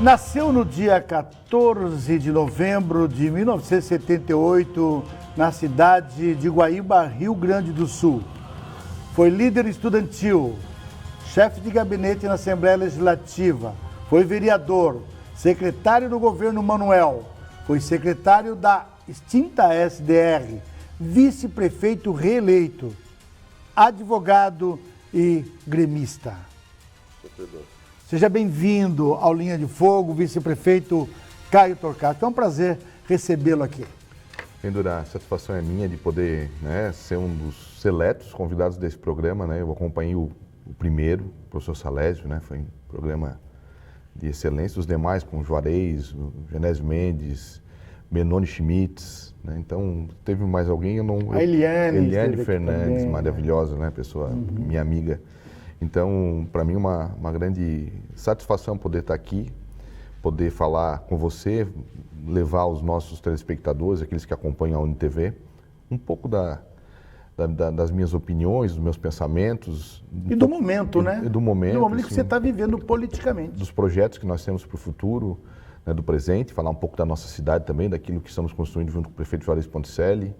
Nasceu no dia 14 de novembro de 1978, na cidade de Guaíba, Rio Grande do Sul. Foi líder estudantil, chefe de gabinete na Assembleia Legislativa, foi vereador, secretário do governo Manuel, foi secretário da extinta SDR, vice-prefeito reeleito, advogado e gremista. Seja bem-vindo ao Linha de Fogo, vice-prefeito Caio Torquato. É um prazer recebê-lo aqui. Pendura, a satisfação é minha de poder ser um dos seletos convidados desse programa. Eu acompanhei o primeiro, o professor Salésio, foi um programa de excelência. Os demais, com o Juarez, o Genésio Mendes, Benoni Schmitz. Então, teve mais alguém? A Eliane Fernandes, maravilhosa, pessoa, minha amiga. Então, para mim, uma grande satisfação poder estar aqui, poder falar com você, levar aos nossos telespectadores, aqueles que acompanham a UniTV, um pouco das minhas opiniões, dos meus pensamentos. E do momento, E do momento. Do momento que você está vivendo politicamente. Dos projetos que nós temos para o futuro, do presente, falar um pouco da nossa cidade também, daquilo que estamos construindo junto com o prefeito Juarez Ponticelli.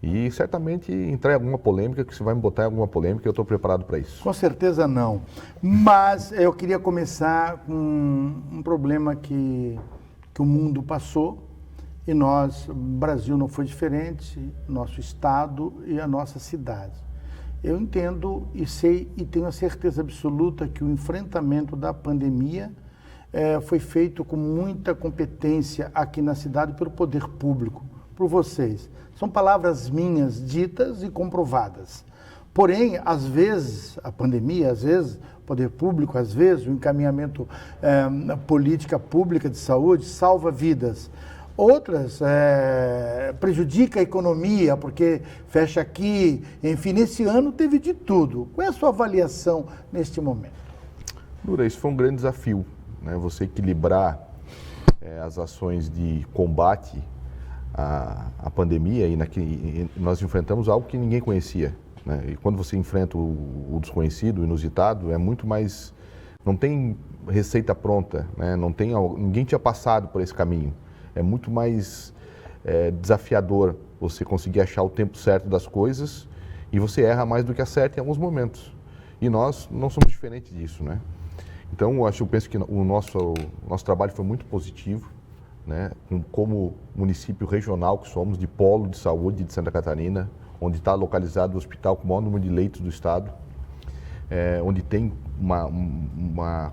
E certamente entrar em alguma polêmica, que você vai me botar em alguma polêmica, eu estou preparado para isso. Com certeza não. Mas eu queria começar com um problema que o mundo passou e nós, o Brasil não foi diferente, nosso estado e a nossa cidade. Eu entendo e sei e tenho a certeza absoluta que o enfrentamento da pandemia foi feito com muita competência aqui na cidade pelo poder público, por vocês. São palavras minhas, ditas e comprovadas. Porém, às vezes, a pandemia, às vezes, o poder público, às vezes, o encaminhamento na política pública de saúde salva vidas. Outras prejudica a economia, porque fecha aqui. Enfim, nesse ano teve de tudo. Qual é a sua avaliação neste momento? Dura, isso foi um grande desafio, você equilibrar as ações de combate a pandemia, e nós enfrentamos algo que ninguém conhecia. E quando você enfrenta o desconhecido, o inusitado, é muito mais... Não tem receita pronta, ninguém tinha passado por esse caminho. É muito mais desafiador você conseguir achar o tempo certo das coisas, e você erra mais do que acerta em alguns momentos. E nós não somos diferentes disso. Então, eu penso que o nosso trabalho foi muito positivo. Como município regional que somos, de polo de saúde de Santa Catarina, onde está localizado o hospital com o maior número de leitos do estado, onde tem uma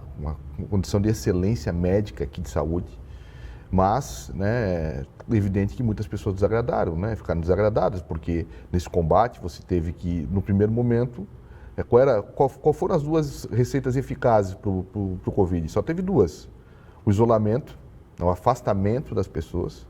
condição de excelência médica aqui de saúde, mas é evidente que muitas pessoas desagradaram, ficaram desagradadas, porque nesse combate você teve que, no primeiro momento, qual foram as duas receitas eficazes para o Covid? Só teve duas: o isolamento, o afastamento das pessoas,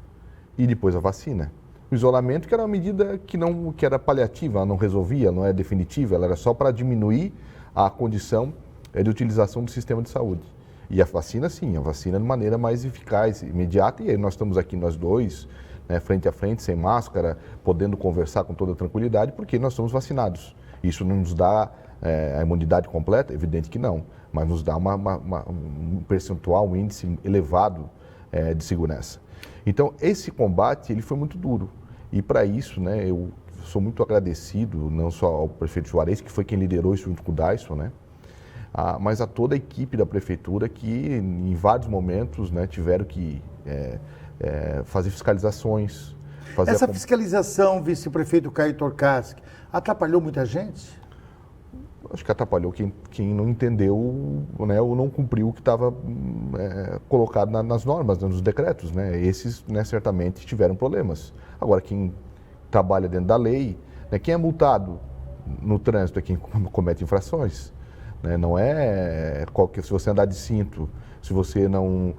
e depois a vacina. O isolamento, que era uma medida que era paliativa, ela não resolvia, não é definitiva, ela era só para diminuir a condição de utilização do sistema de saúde. E a vacina, sim, a vacina de maneira mais eficaz, imediata, e aí nós estamos aqui nós dois, frente a frente, sem máscara, podendo conversar com toda tranquilidade, porque nós somos vacinados. Isso não nos dá a imunidade completa? Evidente que não, mas nos dá um percentual, um índice elevado de segurança. Então, esse combate ele foi muito duro. E para isso, eu sou muito agradecido, não só ao prefeito Juarez, que foi quem liderou isso junto com o Dyson, mas a toda a equipe da prefeitura que, em vários momentos, tiveram que fazer fiscalizações. Essa fiscalização, vice-prefeito Caio Torquato, atrapalhou muita gente? Acho que atrapalhou quem não entendeu, ou não cumpriu o que estava colocado nas normas, nos decretos. Esses, certamente, tiveram problemas. Agora, quem trabalha dentro da lei, quem é multado no trânsito é quem comete infrações. Não é se você andar de cinto, se você não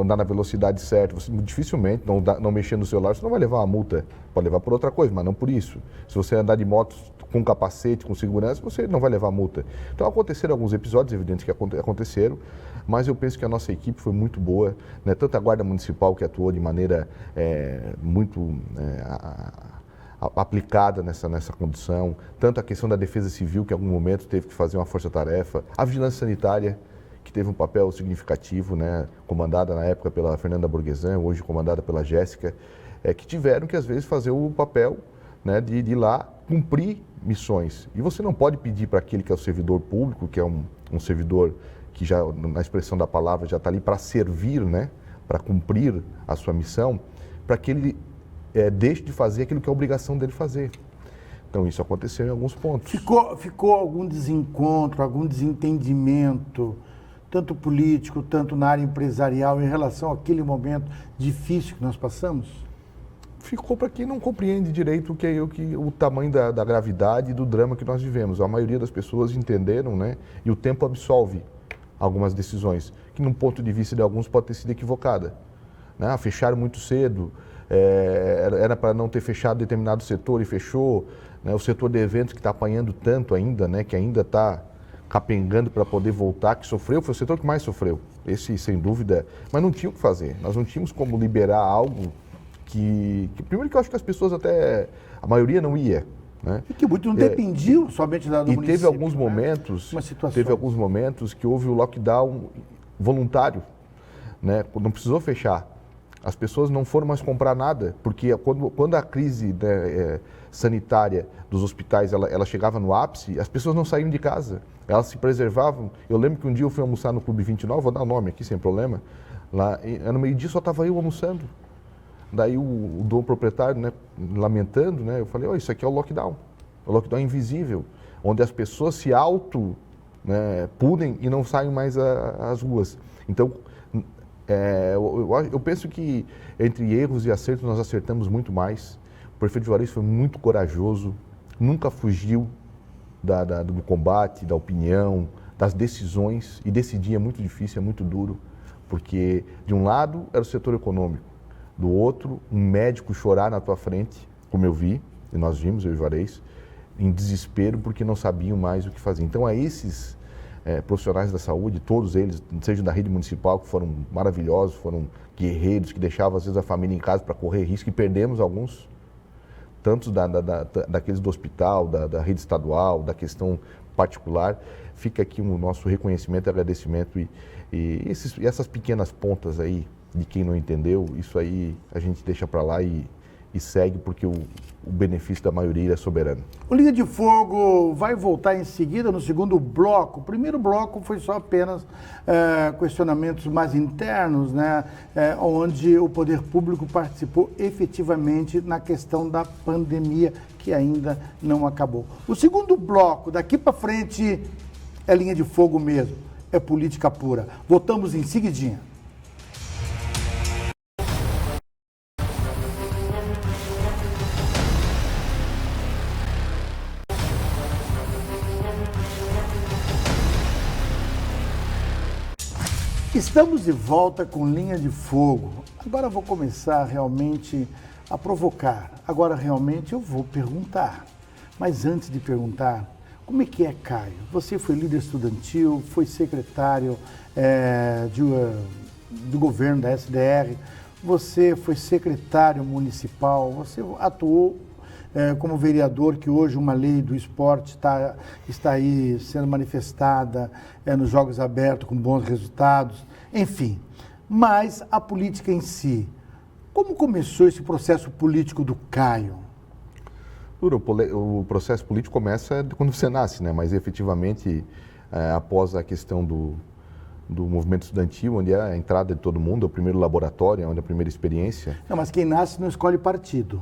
andar na velocidade certa, você dificilmente, não mexer no celular, você não vai levar uma multa. Pode levar por outra coisa, mas não por isso. Se você andar de moto com capacete, com segurança, você não vai levar multa. Então aconteceram alguns episódios, evidentes que aconteceram, mas eu penso que a nossa equipe foi muito boa, tanto a Guarda Municipal, que atuou de maneira muito aplicada nessa condição, tanto a questão da Defesa Civil, que em algum momento teve que fazer uma força-tarefa, a Vigilância Sanitária, que teve um papel significativo, né, comandada na época pela Fernanda Borgesan, hoje comandada pela Jéssica, que tiveram que às vezes fazer o papel, né, de ir lá cumprir missões. E você não pode pedir para aquele que é o servidor público, que é um servidor que já, na expressão da palavra, já está ali para servir, né, para cumprir a sua missão, para que ele deixe de fazer aquilo que é a obrigação dele fazer. Então, isso aconteceu em alguns pontos. Ficou algum desencontro, algum desentendimento, tanto político, tanto na área empresarial, em relação àquele momento difícil que nós passamos? Ficou para quem não compreende direito o tamanho da gravidade e do drama que nós vivemos. A maioria das pessoas entenderam, né? E o tempo absolve algumas decisões, que num ponto de vista de alguns pode ter sido equivocada. Né? Fecharam muito cedo, era para não ter fechado determinado setor e fechou. Né? O setor de eventos que está apanhando tanto ainda, né? Que ainda está capengando para poder voltar, que sofreu, foi o setor que mais sofreu. Esse, sem dúvida, mas não tinha o que fazer. Nós não tínhamos como liberar algo primeiro que eu acho que as pessoas até, a maioria não ia, né? E que muito não dependiam somente do município. E teve alguns momentos, alguns momentos que houve o lockdown voluntário, né? Não precisou fechar. As pessoas não foram mais comprar nada, porque quando a crise, né, sanitária dos hospitais ela chegava no ápice, as pessoas não saíam de casa, elas se preservavam. Eu lembro que um dia eu fui almoçar no Clube 29, vou dar o nome aqui sem problema, lá no meio-dia só estava eu almoçando. Daí o dono proprietário, né, lamentando, né, eu falei, isso aqui é o lockdown invisível, onde as pessoas se punem e não saem mais às ruas. Então, eu penso que entre erros e acertos nós acertamos muito mais. O prefeito Juarez foi muito corajoso, nunca fugiu do combate, da opinião, das decisões, e decidir é muito difícil, é muito duro, porque de um lado era o setor econômico, do outro, um médico chorar na tua frente, como eu vi, e nós vimos, eu e Juarez, em desespero porque não sabiam mais o que fazer. Então, a esses profissionais da saúde, todos eles, seja da rede municipal, que foram maravilhosos, foram guerreiros, que deixavam às vezes a família em casa para correr risco, e perdemos alguns, tantos daqueles do hospital, da rede estadual, da questão particular. Fica aqui o nosso reconhecimento e agradecimento, e essas pequenas pontas aí, de quem não entendeu, isso aí a gente deixa para lá e segue, porque o benefício da maioria é soberano. O Linha de Fogo vai voltar em seguida no segundo bloco. O primeiro bloco foi só apenas questionamentos mais internos, né, onde o poder público participou efetivamente na questão da pandemia, que ainda não acabou. O segundo bloco, daqui para frente, é Linha de Fogo mesmo, é política pura. Voltamos em seguidinha. Estamos de volta com Linha de Fogo. Agora vou começar realmente a provocar. Agora realmente eu vou perguntar. Mas antes de perguntar, como é que é, Caio? Você foi líder estudantil, foi secretário do governo da SDR, você foi secretário municipal, você atuou como vereador, que hoje uma lei do esporte está aí sendo manifestada nos Jogos Abertos com bons resultados, enfim. Mas a política em si, como começou esse processo político do Caio? O processo político começa quando você nasce, né? Mas efetivamente, após a questão do movimento estudantil, onde é a entrada de todo mundo, é o primeiro laboratório, onde é a primeira experiência. Não, mas quem nasce não escolhe partido.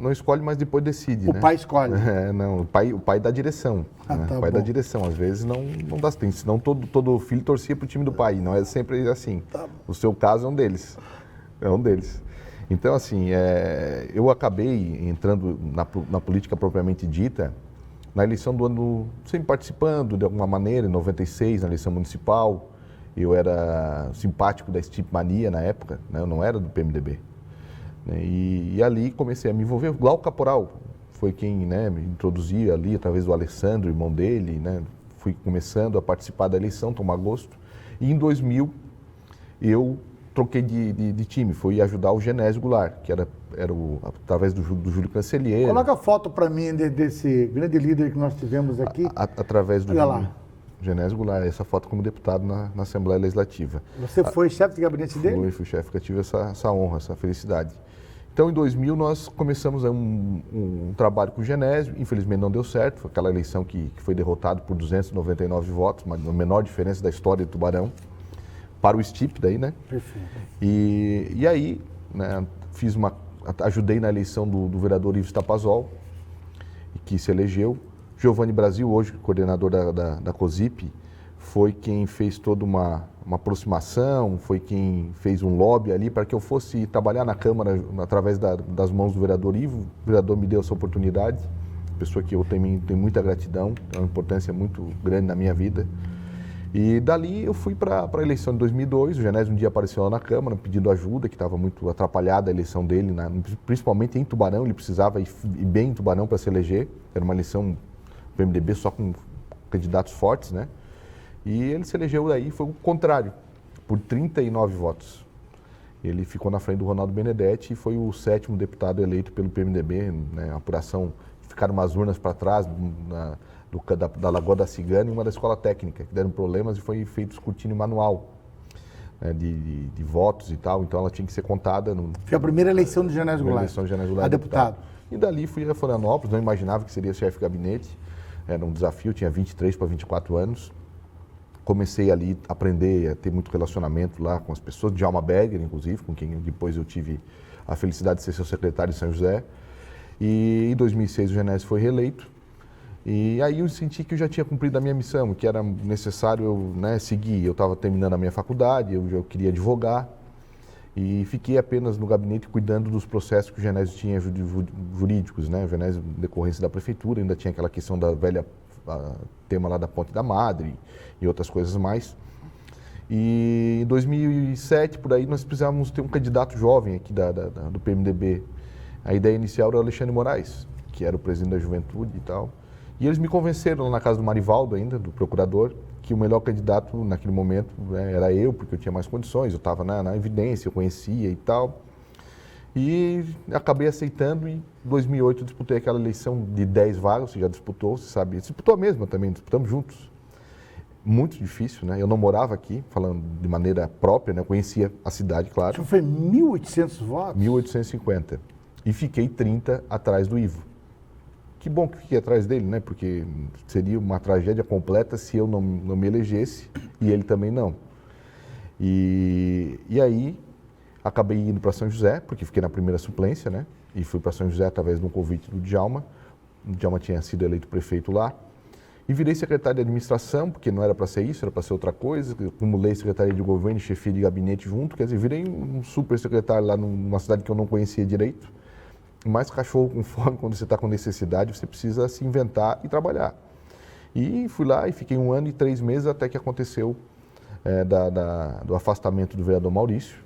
Não escolhe, mas depois decide, né? O pai escolhe. Não, o pai dá direção. Né? Tá o pai bom. dá direção. Às vezes não dá tempo, senão todo filho torcia para o time do pai. Não é sempre assim. Tá. O seu caso é um deles. Então, assim, eu acabei entrando na política propriamente dita na eleição do ano, sempre participando de alguma maneira, em 96, na eleição municipal. Eu era simpático da Stip Mania na época, né? Eu não era do PMDB. E ali comecei a me envolver. O Glauco Caporal foi quem, né, me introduzia ali, através do Alessandro, irmão dele, né? Fui começando a participar da eleição, tomar gosto. E em 2000, eu troquei de time, fui ajudar o Genésio Goulart, que era através do Júlio Cancelheiro. Coloca a foto para mim desse grande líder que nós tivemos aqui. Através do Olha lá. Genésio Goulart, essa foto como deputado na Assembleia Legislativa. Você foi chefe de gabinete dele? Fui chefe, que eu tive essa honra, essa felicidade. Então, em 2000, nós começamos um trabalho com o Genésio, infelizmente não deu certo, foi aquela eleição que foi derrotado por 299 votos, a menor diferença da história de Tubarão, para o STIP daí, né? Perfeito. E aí, né, ajudei na eleição do vereador Ives Tapazol, que se elegeu. Giovanni Brasil, hoje coordenador da COSIP, foi quem fez toda uma aproximação, foi quem fez um lobby ali para que eu fosse trabalhar na Câmara através das mãos do vereador Ivo. O vereador me deu essa oportunidade, pessoa que eu tenho muita gratidão, é uma importância muito grande na minha vida. E dali eu fui para a eleição de 2002, o Genésio um dia apareceu lá na Câmara pedindo ajuda, que estava muito atrapalhada a eleição dele, principalmente em Tubarão, ele precisava ir bem em Tubarão para se eleger, era uma eleição do MDB só com candidatos fortes, né? E ele se elegeu daí, foi o contrário, por 39 votos. Ele ficou na frente do Ronaldo Benedetti e foi o 7º deputado eleito pelo PMDB, né? A apuração, ficaram umas urnas para trás da Lagoa da Cigana e uma da Escola Técnica, que deram problemas e foi feito escrutínio manual, né? de votos e tal, então ela tinha que ser contada. Foi a primeira eleição de Genésio Goulart. A deputado. E dali fui a Florianópolis, não imaginava que seria chefe de gabinete, era um desafio, tinha 23 para 24 anos. Comecei ali a aprender, a ter muito relacionamento lá com as pessoas, Djalma Berger, inclusive, com quem depois eu tive a felicidade de ser seu secretário em São José. E em 2006 o Genésio foi reeleito. E aí eu senti que eu já tinha cumprido a minha missão, que era necessário eu, né, seguir. Eu estava terminando a minha faculdade, eu queria advogar. E fiquei apenas no gabinete cuidando dos processos que o Genésio tinha jurídicos, né? O Genésio, em decorrência da prefeitura, ainda tinha aquela questão da velha tema lá da Ponte da Madre e outras coisas mais. E em 2007, por aí, nós precisávamos ter um candidato jovem aqui do PMDB. A ideia inicial era o Alexandre Moraes, que era o presidente da juventude e tal. E eles me convenceram lá na casa do Marivaldo ainda, do procurador, que o melhor candidato naquele momento, né, era eu, porque eu tinha mais condições, eu estava na evidência, eu conhecia e tal. E acabei aceitando e em 2008 eu disputei aquela eleição de 10 vagas, você já disputou, você sabe, disputou a mesma também, disputamos juntos. Muito difícil, né? Eu não morava aqui, falando de maneira própria, né? Eu conhecia a cidade, claro. Isso foi 1.800 votos? 1.850. E fiquei 30 atrás do Ivo. Que bom que fiquei atrás dele, né? Porque seria uma tragédia completa se eu não me elegesse e ele também não. E aí acabei indo para São José, porque fiquei na primeira suplência, né? E fui para São José através de um convite do Djalma. O Djalma tinha sido eleito prefeito lá. E virei secretário de administração, porque não era para ser isso, era para ser outra coisa. Acumulei secretaria de governo e chefia de gabinete junto. Quer dizer, virei um super secretário lá numa cidade que eu não conhecia direito. Mas cachorro com fome, quando você está com necessidade, você precisa se inventar e trabalhar. E fui lá e fiquei 1 ano e 3 meses até que aconteceu do afastamento do vereador Maurício.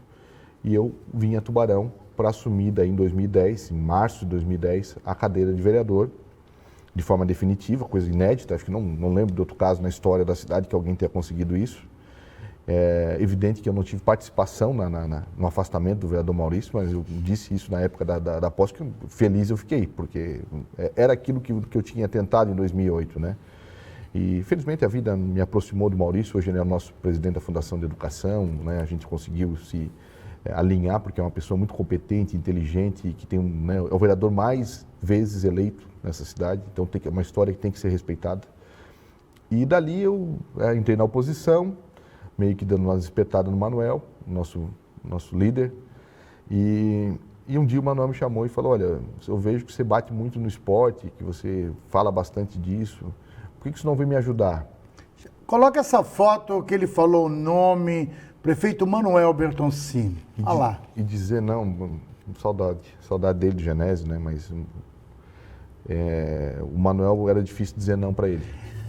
E eu vim a Tubarão para assumir daí em 2010, em março de 2010, a cadeira de vereador, de forma definitiva, coisa inédita, acho que não lembro de outro caso na história da cidade que alguém tenha conseguido isso. É evidente que eu não tive participação no afastamento do vereador Maurício, mas eu disse isso na época da posse, que feliz eu fiquei, porque era aquilo que eu tinha tentado em 2008, né? E felizmente a vida me aproximou do Maurício, hoje ele é o nosso presidente da Fundação de Educação, né? A gente conseguiu se alinhar, porque é uma pessoa muito competente, inteligente, que tem né, é o vereador mais vezes eleito nessa cidade, então é uma história que tem que ser respeitada. E dali eu entrei na oposição, meio que dando umas espetadas no Manuel, nosso líder, e um dia o Manuel me chamou e falou, olha, eu vejo que você bate muito no esporte, que você fala bastante disso, por que você não vem me ajudar? Coloca essa foto que ele falou o nome, prefeito Manuel Bertoncini. Olha lá. E dizer, não, saudade dele, de Genésio, né, mas o Manuel era difícil dizer não para ele.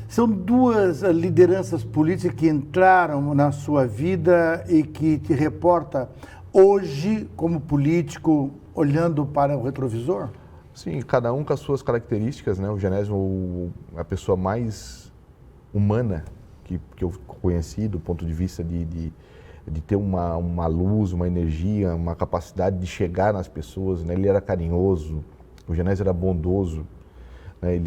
São duas lideranças políticas que entraram na sua vida e que te reporta hoje como político olhando para o retrovisor? Sim, cada um com as suas características, né? O Genésio é a pessoa mais humana que eu conheci do ponto de vista de ter uma luz, uma energia, uma capacidade de chegar nas pessoas, né? Ele era carinhoso, o Genésio era bondoso, né?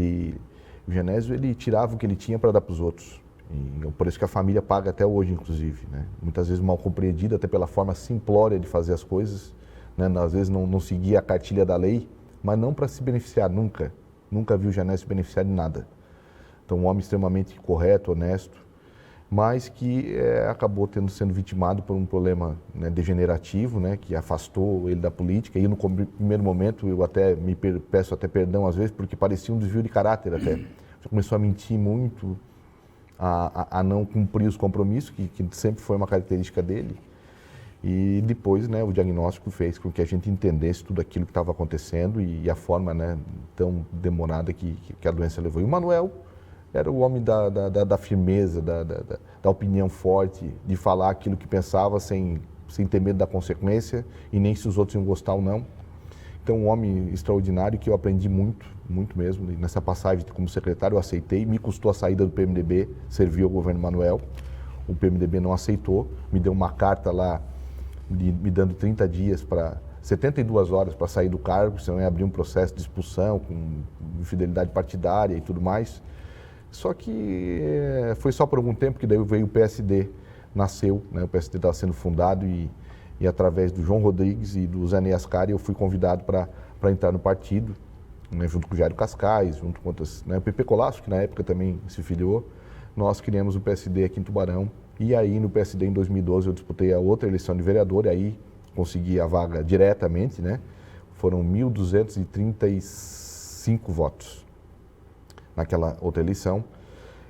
O Genésio, ele tirava o que ele tinha para dar para os outros. E por isso que a família paga até hoje, inclusive, né? Muitas vezes mal compreendida, até pela forma simplória de fazer as coisas, né? Às vezes não seguia a cartilha da lei, mas não para se beneficiar, nunca. Nunca viu o Janés se beneficiar de nada. Então, um homem extremamente correto, honesto, mas que acabou sendo vitimado por um problema, né, degenerativo, né, que afastou ele da política. E no primeiro momento eu até peço até perdão às vezes, porque parecia um desvio de caráter até. Ele começou a mentir muito, a não cumprir os compromissos, que sempre foi uma característica dele. E depois, né, o diagnóstico fez com que a gente entendesse tudo aquilo que estava acontecendo e a forma, né, tão demorada que a doença levou. E o Manuel era o homem da firmeza, da opinião forte, de falar aquilo que pensava sem ter medo da consequência e nem se os outros iam gostar ou não. Então, um homem extraordinário que eu aprendi muito, muito mesmo. E nessa passagem como secretário eu aceitei, me custou a saída do PMDB, serviu ao governo Manuel. O PMDB não aceitou, me deu uma carta lá me dando 30 dias 72 horas para sair do cargo, senão ia abrir um processo de expulsão com infidelidade partidária e tudo mais. Só que foi só por algum tempo que daí veio o PSD, nasceu, né? O PSD estava sendo fundado e através do João Rodrigues e do Zé Ascari eu fui convidado para entrar no partido, né? Junto com o Jairo Cascais, junto com outras, né? O PP Colasso, que na época também se filiou. Nós criamos o PSD aqui em Tubarão e aí no PSD em 2012 eu disputei a outra eleição de vereador e aí consegui a vaga diretamente, né? Foram 1.235 votos naquela outra eleição.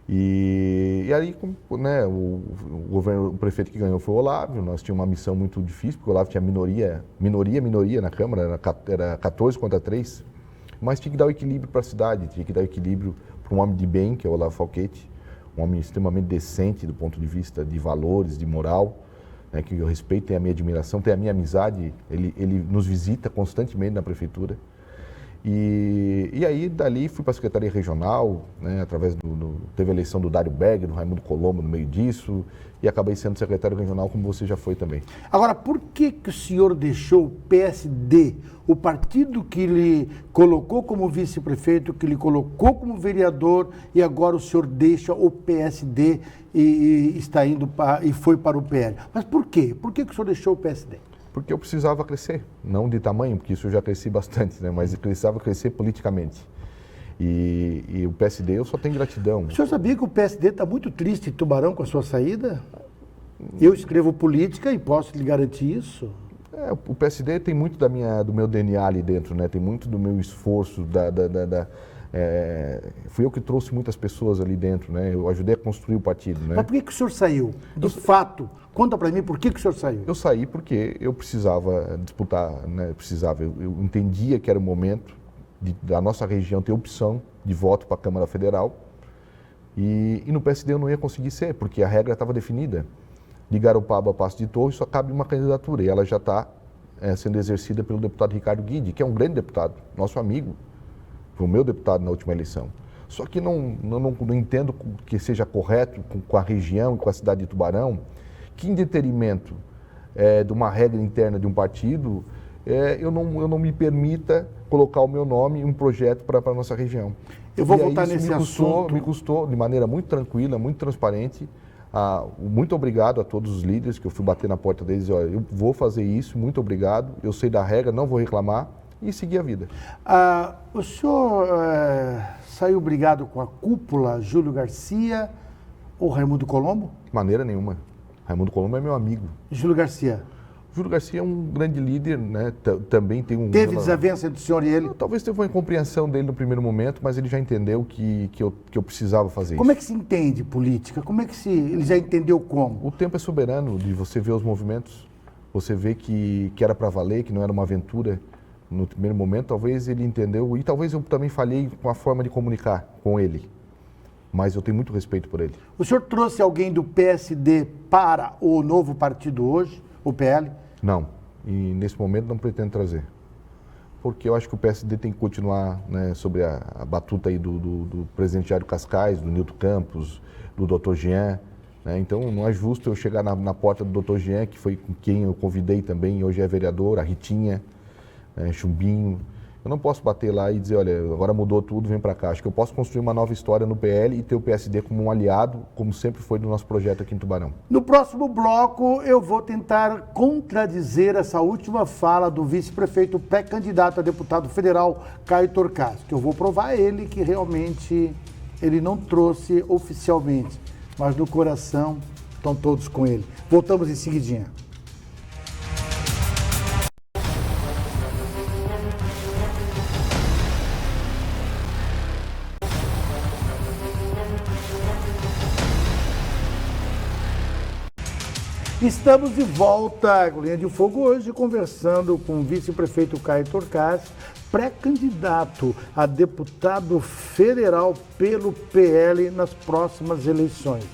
E aí, né, o prefeito que ganhou foi o Olávio. Nós tínhamos uma missão muito difícil, porque o Olávio tinha minoria na Câmara, era 14 contra 3, mas tinha que dar o equilíbrio para a cidade, tinha que dar o equilíbrio para um homem de bem, que é o Olavo Falquete, um homem extremamente decente do ponto de vista de valores, de moral, né, que eu respeito, tem a minha admiração, tem a minha amizade, ele nos visita constantemente na prefeitura. E aí, dali, fui para a Secretaria Regional, né, através teve a eleição do Dário Berger, do Raimundo Colombo no meio disso, e acabei sendo secretário regional, como você já foi também. Agora, por que o senhor deixou o PSD, o partido que lhe colocou como vice-prefeito, que lhe colocou como vereador, e agora o senhor deixa o PSD e está indo e foi para o PL? Mas por quê? Por que o senhor deixou o PSD? Porque eu precisava crescer, não de tamanho, porque isso eu já cresci bastante, né? Mas eu precisava crescer politicamente. E o PSD, eu só tenho gratidão. O senhor sabia que o PSD está muito triste em Tubarão com a sua saída? Eu escrevo política e posso lhe garantir isso. O PSD tem muito do meu DNA ali dentro, né? Tem muito do meu esforço, fui eu que trouxe muitas pessoas ali dentro, né? Eu ajudei a construir o partido, né? Mas por que o senhor saiu? De fato, conta para mim por que o senhor saiu. Eu saí porque eu precisava disputar, né? Eu entendia que era o momento da nossa região ter opção de voto para a Câmara Federal e no PSD eu não ia conseguir ser, porque a regra estava definida. De Garopaba a Passo de Torres só cabe uma candidatura e ela já está sendo exercida pelo deputado Ricardo Guidi, que é um grande deputado, nosso amigo. Foi o meu deputado na última eleição. Só que não entendo que seja correto com a região e com a cidade de Tubarão, que em detrimento de uma regra interna de um partido, eu não me permita colocar o meu nome em um projeto para a nossa região. Eu vou voltar nesse assunto. Me custou de maneira muito tranquila, muito transparente. Muito obrigado a todos os líderes que eu fui bater na porta deles. Olha, eu vou fazer isso, muito obrigado. Eu sei da regra, não vou reclamar. E seguir a vida. O senhor saiu brigado com a cúpula Júlio Garcia ou Raimundo Colombo? De maneira nenhuma. Raimundo Colombo é meu amigo. Júlio Garcia? Júlio Garcia é um grande líder, né? Também tem um... Teve desavença entre o senhor e ele? Talvez teve uma incompreensão dele no primeiro momento, mas ele já entendeu que eu precisava fazer isso. Como é que se entende política? Ele já entendeu como? O tempo é soberano de você ver os movimentos. Você vê que era para valer, que não era uma aventura. No primeiro momento, talvez ele entendeu, e talvez eu também falhei com a forma de comunicar com ele, mas eu tenho muito respeito por ele. O senhor trouxe alguém do PSD para o novo partido hoje, o PL? Não, e nesse momento não pretendo trazer, porque eu acho que o PSD tem que continuar, né, sobre a batuta aí do presidente Jairo Cascais, do Nilton Campos, do Dr. Jean, né? Então não é justo eu chegar na porta do Dr. Jean, que foi com quem eu convidei também, hoje é vereador, a Ritinha, Chumbinho, Eu não posso bater lá e dizer, olha, agora mudou tudo, vem para cá. Acho que eu posso construir uma nova história no PL e ter o PSD como um aliado, como sempre foi do nosso projeto aqui em Tubarão. No próximo bloco, eu vou tentar contradizer essa última fala do vice-prefeito pré-candidato a deputado federal, Caio Torcas, que eu vou provar a ele que realmente ele não trouxe oficialmente, mas no coração estão todos com ele. Voltamos em seguidinha. Estamos de volta com Linha de Fogo hoje, conversando com o vice-prefeito Caio Torcas, pré-candidato a deputado federal pelo PL nas próximas eleições.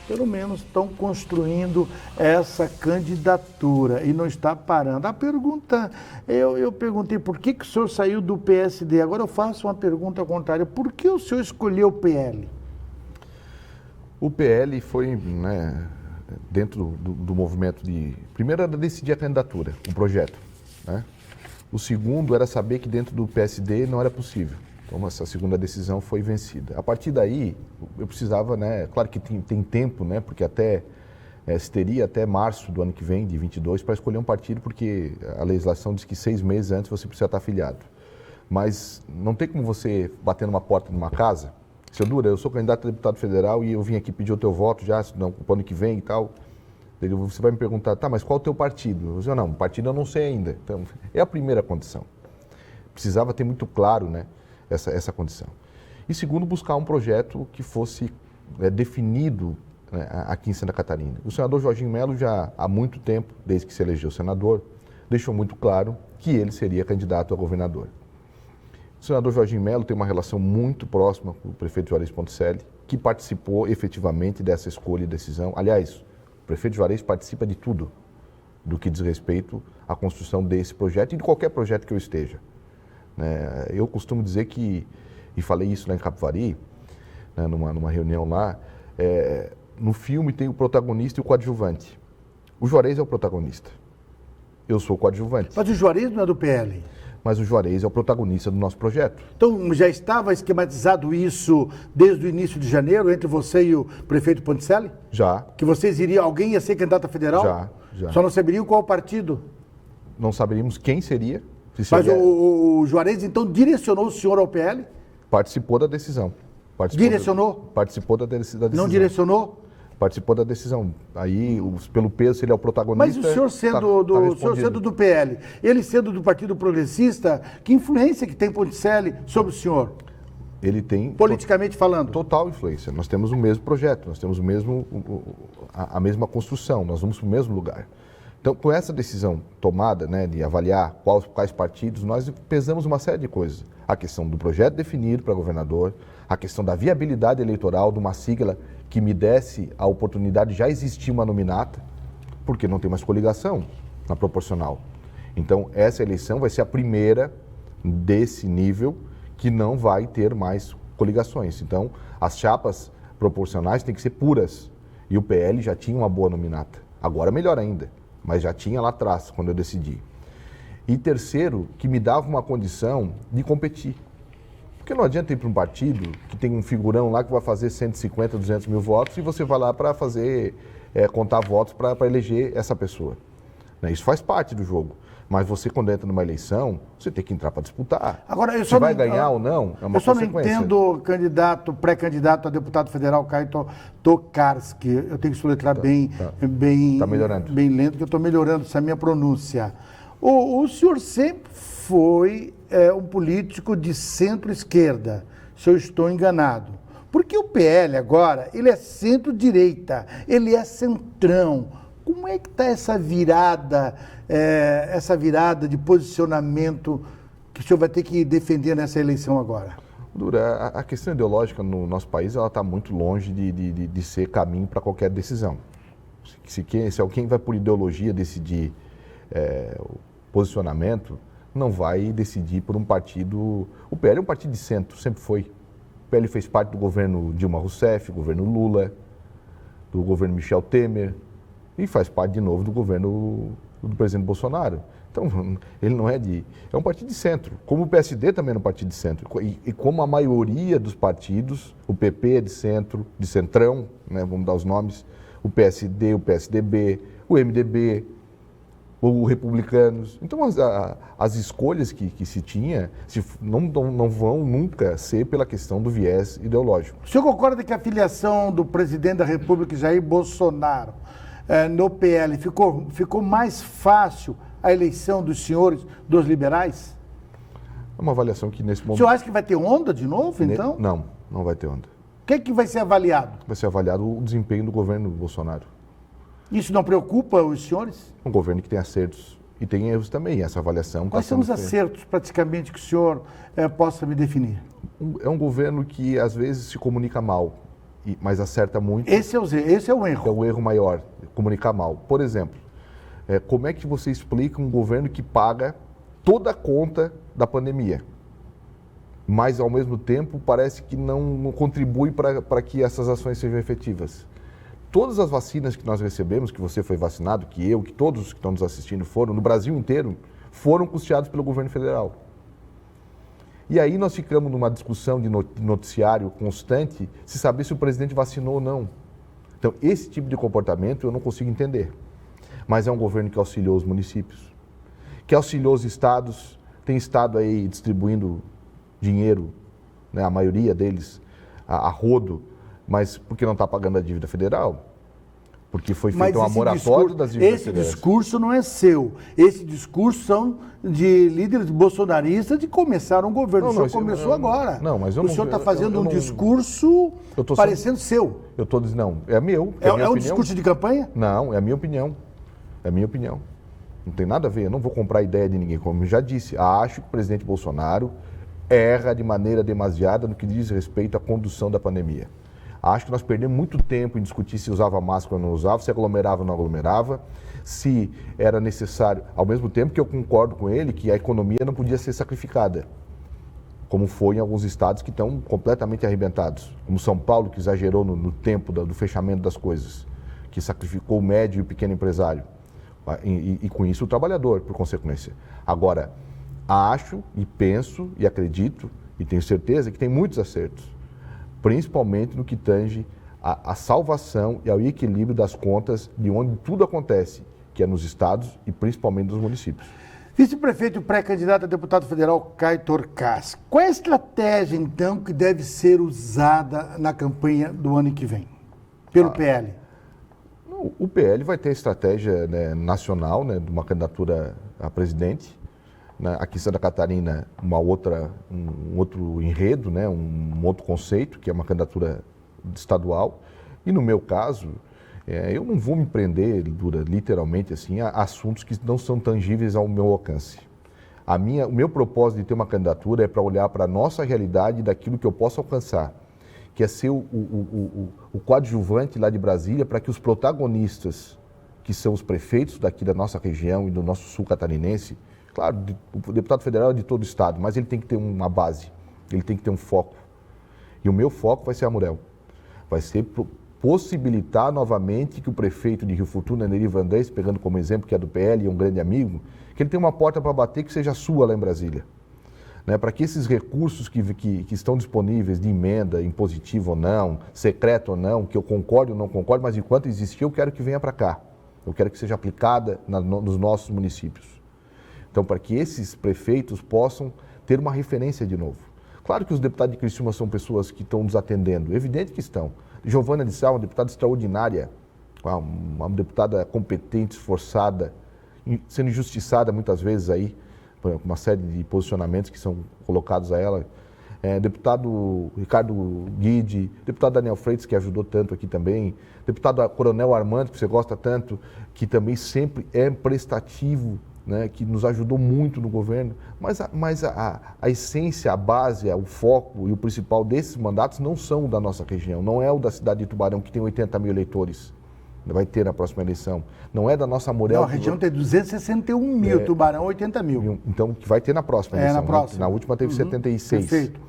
Pelo menos estão construindo essa candidatura e não está parando. A pergunta, eu perguntei por que o senhor saiu do PSD, agora eu faço uma pergunta contrária, por que o senhor escolheu o PL? O PL foi, dentro do movimento de... Primeiro era decidir a candidatura, um projeto, né? O segundo era saber que dentro do PSD não era possível. Então, essa segunda decisão foi vencida. A partir daí, eu precisava, claro que tem tempo, porque se teria até março do ano que vem, de 22, para escolher um partido, porque a legislação diz que 6 meses antes você precisa estar afiliado. Mas não tem como você bater numa porta de uma casa. Seu Dura, eu sou candidato a deputado federal e eu vim aqui pedir o teu voto já, para o ano que vem e tal. Você vai me perguntar, tá, mas qual é o teu partido? Eu vou dizer, não, o partido eu não sei ainda. Então, é a primeira condição. Precisava ter muito claro, essa condição. E segundo, buscar um projeto que fosse definido aqui em Santa Catarina. O senador Jorginho Melo já há muito tempo, desde que se elegeu senador, deixou muito claro que ele seria candidato a governador. O senador Jorginho Melo tem uma relação muito próxima com o prefeito Juarez Ponticelli, que participou efetivamente dessa escolha e decisão. Aliás, o prefeito Juarez participa de tudo do que diz respeito à construção desse projeto e de qualquer projeto que eu esteja. Eu costumo dizer que, e falei isso lá em Capivari, numa reunião lá, no filme tem o protagonista e o coadjuvante. O Juarez é o protagonista. Eu sou o coadjuvante. Mas o Juarez não é do PL? Mas o Juarez é o protagonista do nosso projeto. Então, já estava esquematizado isso desde o início de janeiro, entre você e o prefeito Ponticelli? Já. Que alguém ia ser candidato a federal? Já. Só não saberiam qual partido? Não saberíamos quem seria. Mas o Juarez, então, direcionou o senhor ao PL? Participou da decisão. Direcionou? Participou da decisão. Não direcionou? Participou da decisão. Aí, pelo peso, ele é o protagonista. Mas o senhor sendo do PL, ele sendo do Partido Progressista, que influência que tem Ponticelli sobre o senhor? Ele tem... Politicamente falando. Total influência. Nós temos o mesmo projeto, nós temos a mesma construção, nós vamos para o mesmo lugar. Então, com essa decisão tomada, de avaliar quais partidos, nós pesamos uma série de coisas. A questão do projeto definido para governador, a questão da viabilidade eleitoral de uma sigla que me desse a oportunidade de já existir uma nominata, porque não tem mais coligação na proporcional. Então, essa eleição vai ser a primeira desse nível que não vai ter mais coligações. Então, as chapas proporcionais têm que ser puras. E o PL já tinha uma boa nominata. Agora melhor ainda, mas já tinha lá atrás, quando eu decidi. E terceiro, que me dava uma condição de competir. Porque não adianta ir para um partido que tem um figurão lá que vai fazer 150, 200 mil votos e você vai lá para fazer, contar votos para eleger essa pessoa. Isso faz parte do jogo. Mas você, quando entra numa eleição, você tem que entrar para disputar. Agora, se vai ganhar ou não, é uma consequência. Eu só não entendo pré-candidato a deputado federal, Caio Tokarski. Eu tenho que soletrar bem melhorando. Bem lento, que eu estou melhorando essa minha pronúncia. O senhor sempre foi um político de centro-esquerda, se eu estou enganado. Porque o PL agora, ele é centro-direita, ele é centrão. Como é que está essa virada de posicionamento que o senhor vai ter que defender nessa eleição agora? Dura, a questão ideológica no nosso país está muito longe de ser caminho para qualquer decisão. Se alguém vai por ideologia decidir o posicionamento, não vai decidir por um partido... O PL é um partido de centro, sempre foi. O PL fez parte do governo Dilma Rousseff, governo Lula, do governo Michel Temer, e faz parte de novo do governo do presidente Bolsonaro. Então, ele não é de... É um partido de centro, como o PSD também é um partido de centro. E como a maioria dos partidos, o PP é de centro, de centrão, né, vamos dar os nomes, o PSD, o PSDB, o MDB, o Republicanos. Então, as escolhas que se tinha não vão nunca ser pela questão do viés ideológico. O senhor concorda que a filiação do presidente da República, Jair Bolsonaro, no PL, ficou mais fácil a eleição dos senhores, dos liberais? É uma avaliação que nesse momento... O senhor acha que vai ter onda de novo, então? Não vai ter onda. O que é que vai ser avaliado? Vai ser avaliado o desempenho do governo Bolsonaro. Isso não preocupa os senhores? Um governo que tem acertos e tem erros também. Essa avaliação... Quais são os acertos, praticamente, que o senhor possa me definir? É um governo que, às vezes, se comunica mal, mas acerta muito. Esse é o erro. É o erro maior, comunicar mal. Por exemplo, como é que você explica um governo que paga toda a conta da pandemia, mas, ao mesmo tempo, parece que não contribui para que essas ações sejam efetivas? Todas as vacinas que nós recebemos, que você foi vacinado, que eu, que todos que estão nos assistindo foram, no Brasil inteiro, foram custeados pelo governo federal. E aí nós ficamos numa discussão de noticiário constante, se saber se o presidente vacinou ou não. Então, esse tipo de comportamento eu não consigo entender. Mas é um governo que auxiliou os municípios, que auxiliou os estados, tem estado aí distribuindo dinheiro, né, a maioria deles, a rodo, mas porque não está pagando a dívida federal? Porque foi feito um moratório das dívidas federais. Esse discurso não é seu. Esse discurso são de líderes bolsonaristas que começaram o governo. O senhor começou agora. Não, mas eu o senhor está fazendo um discurso parecendo seu. Eu estou dizendo, não, é meu. É um discurso de campanha? Não, é a minha opinião. É a minha opinião. Não tem nada a ver, eu não vou comprar a ideia de ninguém. Como eu já disse, acho que o presidente Bolsonaro erra de maneira demasiada no que diz respeito à condução da pandemia. Acho que nós perdemos muito tempo em discutir se usava máscara ou não usava, se aglomerava ou não aglomerava, se era necessário, ao mesmo tempo que eu concordo com ele que a economia não podia ser sacrificada, como foi em alguns estados que estão completamente arrebentados, como São Paulo, que exagerou no tempo do fechamento das coisas, que sacrificou o médio e o pequeno empresário, e com isso o trabalhador, por consequência. Agora, acho e penso e acredito e tenho certeza que tem muitos acertos, principalmente no que tange à salvação e ao equilíbrio das contas de onde tudo acontece, que é nos estados e principalmente nos municípios. Vice-prefeito e pré-candidato a deputado federal Caio Torcassi, qual é a estratégia, então, que deve ser usada na campanha do ano que vem, pelo PL? O PL vai ter estratégia, né, nacional, né, de uma candidatura a presidente. Aqui em Santa Catarina, um outro enredo, né, um outro conceito, que é uma candidatura estadual. E no meu caso, eu não vou me prender, literalmente, assim, a assuntos que não são tangíveis ao meu alcance. O meu propósito de ter uma candidatura é para olhar para a nossa realidade e daquilo que eu posso alcançar, que é ser o coadjuvante lá de Brasília para que os protagonistas, que são os prefeitos daqui da nossa região e do nosso sul catarinense, claro, o deputado federal é de todo o estado, mas ele tem que ter uma base, ele tem que ter um foco. E o meu foco vai ser Amurel. Vai ser possibilitar novamente que o prefeito de Rio Fortuna, Nery Vandrés, pegando como exemplo que é do PL e um grande amigo, que ele tenha uma porta para bater que seja sua lá em Brasília. Né, para que esses recursos que estão disponíveis de emenda, impositiva ou não, secreto ou não, que eu concordo ou não concordo, mas enquanto existir, eu quero que venha para cá. Eu quero que seja aplicada nos nossos municípios. Então, para que esses prefeitos possam ter uma referência de novo. Claro que os deputados de Criciúma são pessoas que estão nos atendendo, evidente que estão. Giovana de Sá, uma deputada extraordinária, uma deputada competente, esforçada, sendo injustiçada muitas vezes aí, por uma série de posicionamentos que são colocados a ela. Deputado Ricardo Guide, deputado Daniel Freitas, que ajudou tanto aqui também, deputado Coronel Armando, que você gosta tanto, que também sempre é prestativo, né, que nos ajudou muito no governo, mas a essência, a base, o foco e o principal desses mandatos não são da nossa região, não é o da cidade de Tubarão, que tem 80 mil eleitores, vai ter na próxima eleição, não é da nossa Amurel. Não, a região tem 261 mil, Tubarão 80 mil. Então, que vai ter na próxima eleição, na próxima. Na última teve 76. Perfeito.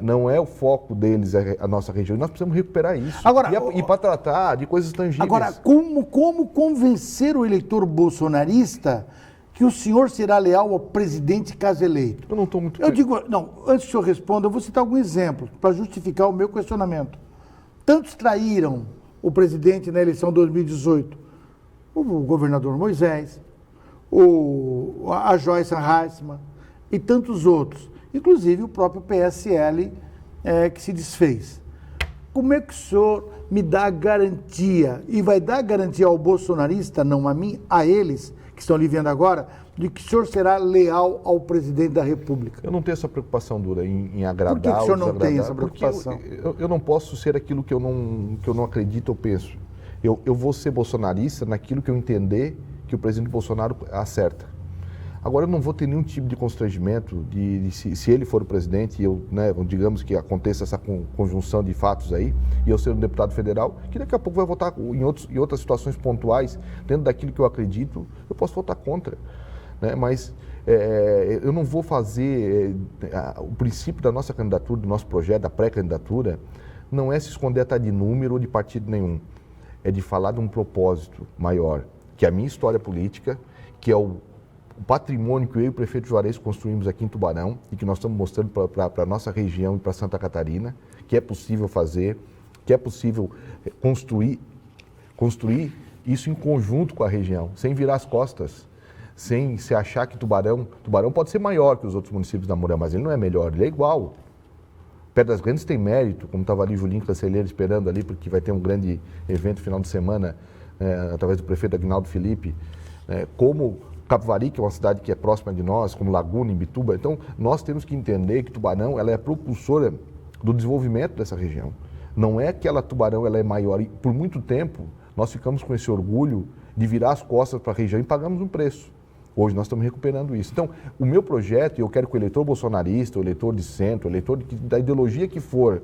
Não é o foco deles a nossa região. E nós precisamos recuperar isso. Agora, e para tratar de coisas tangíveis. Agora, como convencer o eleitor bolsonarista que o senhor será leal ao presidente caso eleito? Eu não estou muito... Não, antes que o senhor responda, eu vou citar algum exemplo para justificar o meu questionamento. Tantos traíram o presidente na eleição de 2018. O governador Moisés, a Joyce Hasselmann e tantos outros. Inclusive o próprio PSL que se desfez. Como é que o senhor me dá a garantia, e vai dar garantia ao bolsonarista, não a mim, a eles, que estão ali vendo agora, de que o senhor será leal ao presidente da República? Eu não tenho essa preocupação, Dura, em agradar ou desagradar. Por que o senhor não tem essa Porque preocupação? eu não posso ser aquilo que eu não acredito ou penso. Eu vou ser bolsonarista naquilo que eu entender que o presidente Bolsonaro acerta. Agora, eu não vou ter nenhum tipo de constrangimento se ele for o presidente, digamos que aconteça essa conjunção de fatos aí, e eu ser um deputado federal, que daqui a pouco vai votar em outras situações pontuais, dentro daquilo que eu acredito, eu posso votar contra. Né? Mas eu não vou fazer... o princípio da nossa candidatura, do nosso projeto, da pré-candidatura, não é se esconder atrás de número ou de partido nenhum. É de falar de um propósito maior, que é a minha história política, que é o patrimônio que eu e o prefeito Juarez construímos aqui em Tubarão e que nós estamos mostrando para a nossa região e para Santa Catarina, que é possível fazer, que é possível construir isso em conjunto com a região, sem virar as costas, sem se achar que Tubarão pode ser maior que os outros municípios da Mourão, mas ele não é melhor, ele é igual. Pedras Grandes tem mérito, como estava ali Julinho Cancelheiro esperando ali, porque vai ter um grande evento final de semana, através do prefeito Aguinaldo Felipe, como Capivari, que é uma cidade que é próxima de nós, como Laguna, Imbituba. Então, nós temos que entender que Tubarão ela é a propulsora do desenvolvimento dessa região. Não é que Tubarão ela é maior. E por muito tempo, nós ficamos com esse orgulho de virar as costas para a região e pagamos um preço. Hoje nós estamos recuperando isso. Então, o meu projeto, e eu quero que o eleitor bolsonarista, o eleitor de centro, o eleitor da ideologia que for,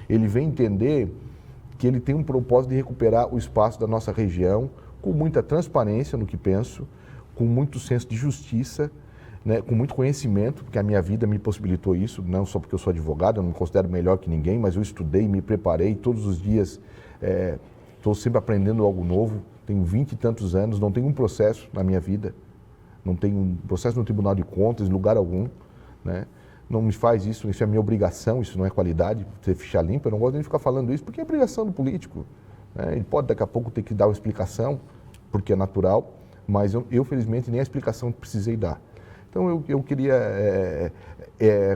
ele venha entender que ele tem um propósito de recuperar o espaço da nossa região com muita transparência no que penso, com muito senso de justiça, né, com muito conhecimento, porque a minha vida me possibilitou isso, não só porque eu sou advogado, eu não me considero melhor que ninguém, mas eu estudei, me preparei, todos os dias estou sempre aprendendo algo novo, tenho 20 e tantos anos, não tenho um processo na minha vida, não tenho um processo no Tribunal de Contas, em lugar algum, né? Não me faz isso é minha obrigação, isso não é qualidade, ser ficha limpa, eu não gosto nem de ficar falando isso, porque é obrigação do político, né? Ele pode daqui a pouco ter que dar uma explicação, porque é natural, mas eu felizmente, nem a explicação precisei dar. Então, eu queria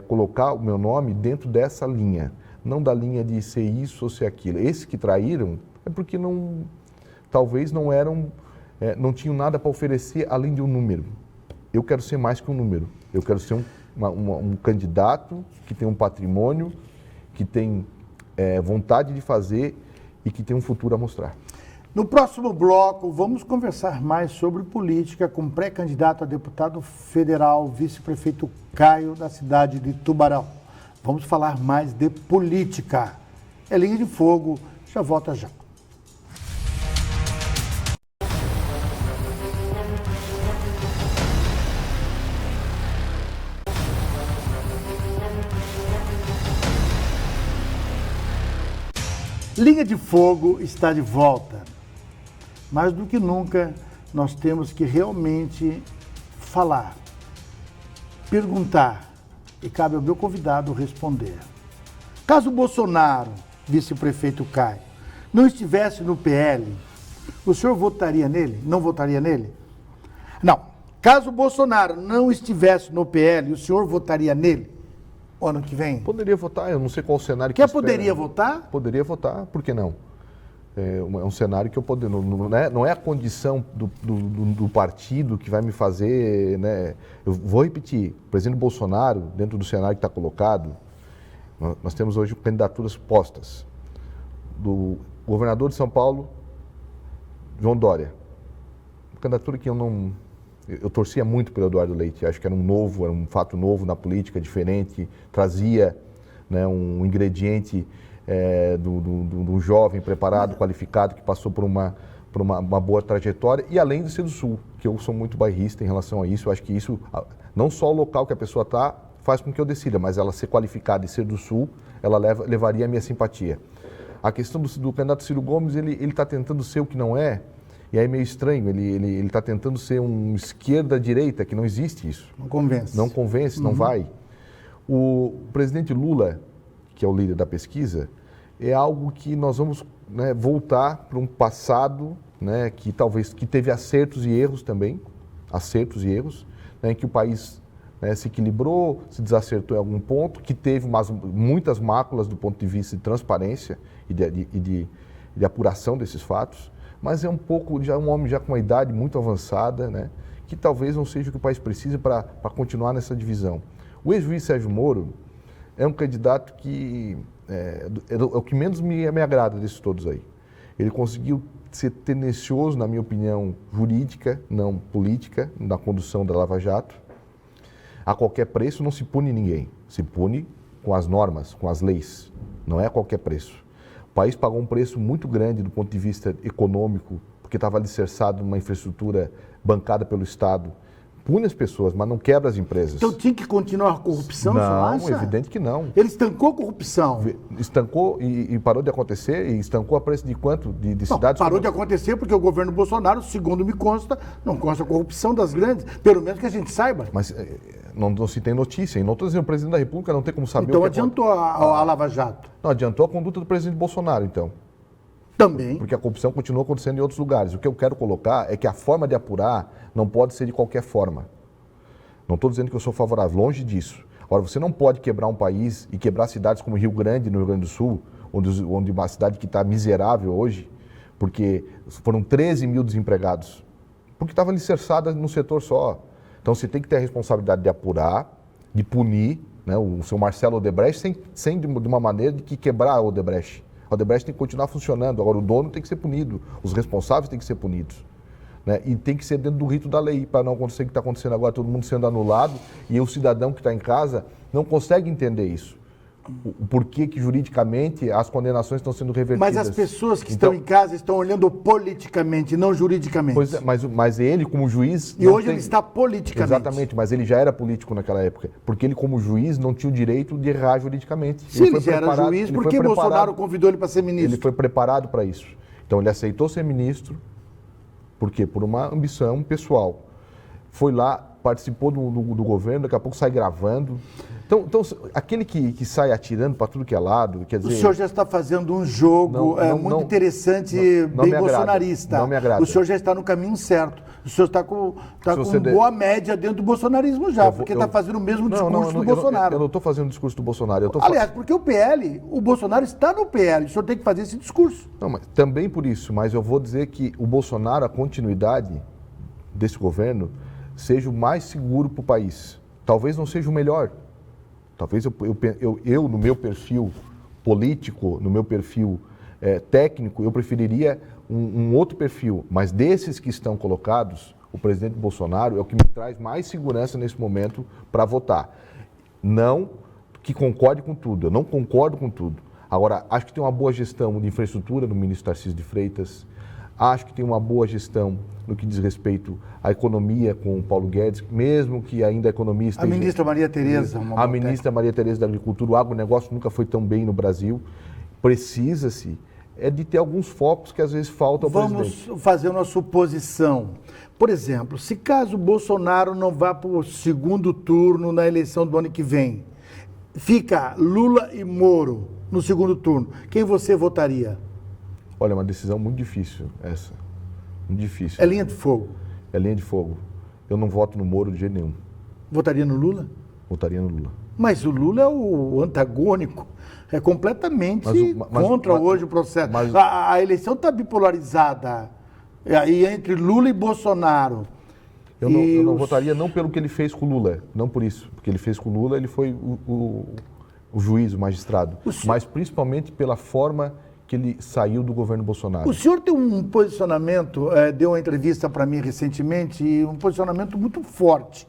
colocar o meu nome dentro dessa linha, não da linha de ser isso ou ser aquilo. Esses que traíram é porque talvez não tinham nada para oferecer além de um número. Eu quero ser mais que um número. Eu quero ser um candidato que tem um patrimônio, que tem vontade de fazer e que tem um futuro a mostrar. No próximo bloco, vamos conversar mais sobre política com o pré-candidato a deputado federal, vice-prefeito Caio, da cidade de Tubarão. Vamos falar mais de política. É Linha de Fogo, já volta já. Linha de Fogo está de volta. Mais do que nunca, nós temos que realmente falar, perguntar, e cabe ao meu convidado responder. Caso Bolsonaro, vice-prefeito Caio, não estivesse no PL, o senhor votaria nele? Não votaria nele? Não. Caso Bolsonaro não estivesse no PL, o senhor votaria nele? O ano que vem? Poderia votar, eu não sei qual o cenário que poderia votar? Poderia votar, por que não? É um cenário que eu poderia, não é a condição do partido que vai me fazer, né? Eu vou repetir, o presidente Bolsonaro, dentro do cenário que está colocado, nós temos hoje candidaturas postas do governador de São Paulo, João Dória, uma candidatura que eu torcia muito pelo Eduardo Leite, acho que era um fato novo na política, diferente, trazia, né, um ingrediente do jovem preparado, qualificado, que passou por uma boa trajetória, e além de ser do Sul, que eu sou muito bairrista em relação a isso, eu acho que isso, não só o local que a pessoa está, faz com que eu decida, mas ela ser qualificada e ser do Sul, ela levaria a minha simpatia. A questão do candidato Ciro Gomes, ele está tentando ser o que não é, e aí é meio estranho, ele está tentando ser um esquerda-direita, que não existe isso. Não convence. Não convence, não vai. O presidente Lula, que é o líder da pesquisa, é algo que nós vamos, né, voltar para um passado, né, que talvez que teve acertos e erros também, né, que o país, né, se equilibrou, se desacertou em algum ponto, que teve muitas máculas do ponto de vista de transparência e de apuração desses fatos, mas é um pouco, já um homem já com uma idade muito avançada, né, que talvez não seja o que o país precisa para continuar nessa divisão. O ex-juiz Sérgio Moro é um candidato que é o que menos me agrada desses todos aí. Ele conseguiu ser tendencioso, na minha opinião, jurídica, não política, na condução da Lava Jato. A qualquer preço não se pune ninguém, se pune com as normas, com as leis, não é a qualquer preço. O país pagou um preço muito grande do ponto de vista econômico, porque estava alicerçado numa infraestrutura bancada pelo Estado. Pune as pessoas, mas não quebra as empresas. Então tinha que continuar a corrupção, não, evidente que não. Ele estancou a corrupção. Estancou e parou de acontecer, e estancou a preço de quanto? De cidades? Parou de acontecer porque o governo Bolsonaro, segundo me consta, não consta a corrupção das grandes, pelo menos que a gente saiba. Mas não se tem notícia, e não estou dizendo o presidente da República não tem como saber então o que adiantou a Lava Jato. Não, adiantou a conduta do presidente Bolsonaro, então. Também. Porque a corrupção continua acontecendo em outros lugares. O que eu quero colocar é que a forma de apurar não pode ser de qualquer forma. Não estou dizendo que eu sou favorável, longe disso. Agora, você não pode quebrar um país e quebrar cidades como Rio Grande, no Rio Grande do Sul, onde uma cidade que está miserável hoje, porque foram 13 mil desempregados, porque estava alicerçada num setor só. Então, você tem que ter a responsabilidade de apurar, de punir, né, o seu Marcelo Odebrecht, sem de uma maneira de que quebrar a Odebrecht. A Odebrecht tem que continuar funcionando. Agora, o dono tem que ser punido, os responsáveis têm que ser punidos. Né? E tem que ser dentro do rito da lei, para não acontecer o que está acontecendo agora, todo mundo sendo anulado, e o cidadão que está em casa não consegue entender isso. O porquê que juridicamente as condenações estão sendo revertidas. Mas as pessoas que estão em casa estão olhando politicamente, não juridicamente. Pois é, mas ele, como juiz... E hoje ele está politicamente. Exatamente, mas ele já era político naquela época, porque ele, como juiz, não tinha o direito de errar juridicamente. Se ele já era juiz, por que Bolsonaro convidou ele para ser ministro? Ele foi preparado para isso. Então ele aceitou ser ministro. Por quê? Por uma ambição pessoal. Foi lá, participou do governo, daqui a pouco sai gravando. Então aquele que sai atirando para tudo que é lado, quer dizer... O senhor já está fazendo um jogo muito interessante, bem bolsonarista. Não me agrada. O senhor já está no caminho certo. O senhor está com boa média dentro do bolsonarismo já, porque está fazendo o mesmo discurso do Bolsonaro. Eu não estou fazendo o discurso do Bolsonaro. Aliás, porque o PL, o Bolsonaro está no PL, o senhor tem que fazer esse discurso. Não, mas também por isso, mas eu vou dizer que o Bolsonaro, a continuidade desse governo, seja o mais seguro para o país. Talvez não seja o melhor. Talvez eu, no meu perfil político, no meu perfil técnico, eu preferiria um outro perfil. Mas desses que estão colocados, o presidente Bolsonaro é o que me traz mais segurança nesse momento para votar. Não que concorde com tudo, eu não concordo com tudo. Agora, acho que tem uma boa gestão de infraestrutura no ministro Tarcísio de Freitas. Acho que tem uma boa gestão no que diz respeito à economia com o Paulo Guedes, mesmo que ainda a economia esteja... A ministra Maria Tereza. A ministra Maria Tereza da Agricultura, o agronegócio nunca foi tão bem no Brasil. Precisa-se de ter alguns focos que às vezes faltam ao presidente. Vamos fazer uma suposição. Por exemplo, se caso Bolsonaro não vá para o segundo turno na eleição do ano que vem, fica Lula e Moro no segundo turno, quem você votaria? Olha, é uma decisão muito difícil essa. Muito difícil. É linha de fogo. É linha de fogo. Eu não voto no Moro de jeito nenhum. Votaria no Lula? Votaria no Lula. Mas o Lula é o antagônico. É completamente contra hoje o processo. A eleição está bipolarizada. E entre Lula e Bolsonaro. Eu não votaria não pelo que ele fez com o Lula. Não por isso. Porque ele fez com o Lula, ele foi o juiz, o magistrado. Mas principalmente pela forma que ele saiu do governo Bolsonaro. O senhor tem um posicionamento, deu uma entrevista para mim recentemente, e um posicionamento muito forte.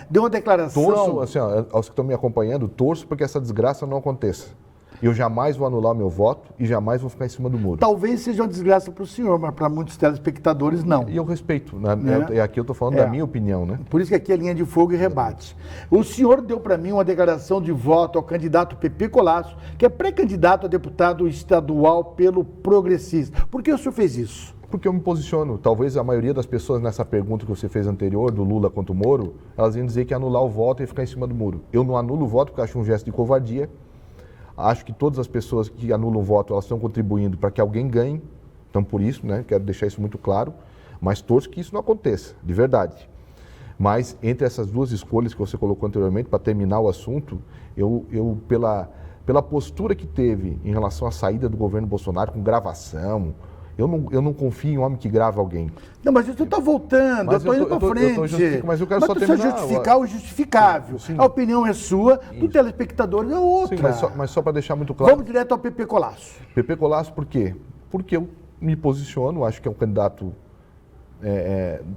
Deu uma declaração... Torço, assim, aos que estão me acompanhando, torço para que essa desgraça não aconteça. Eu jamais vou anular o meu voto e jamais vou ficar em cima do muro. Talvez seja uma desgraça para o senhor, mas para muitos telespectadores, não. E eu respeito. Aqui eu estou falando da minha opinião, né? Por isso que aqui é linha de fogo e rebate. O senhor deu para mim uma declaração de voto ao candidato Pepe Colasso, que é pré-candidato a deputado estadual pelo Progressista. Por que o senhor fez isso? Porque eu me posiciono. Talvez a maioria das pessoas nessa pergunta que você fez anterior, do Lula contra o Moro, elas iam dizer que anular o voto e ficar em cima do muro. Eu não anulo o voto porque eu acho um gesto de covardia. Acho que todas as pessoas que anulam o voto, elas estão contribuindo para que alguém ganhe. Então, por isso, né, quero deixar isso muito claro. Mas torço que isso não aconteça, de verdade. Mas entre essas duas escolhas que você colocou anteriormente, para terminar o assunto, pela postura que teve em relação à saída do governo Bolsonaro com gravação, eu não confio em homem que grava alguém. Não, mas isso está voltando, eu estou indo para frente. Mas eu quero só terminar. Mas justificar o justificável. Sim. A opinião é sua, do telespectador é outra. Sim, mas só para deixar muito claro. Vamos direto ao Pepe Colasso. Pepe Colasso por quê? Porque eu me posiciono, acho que é um candidato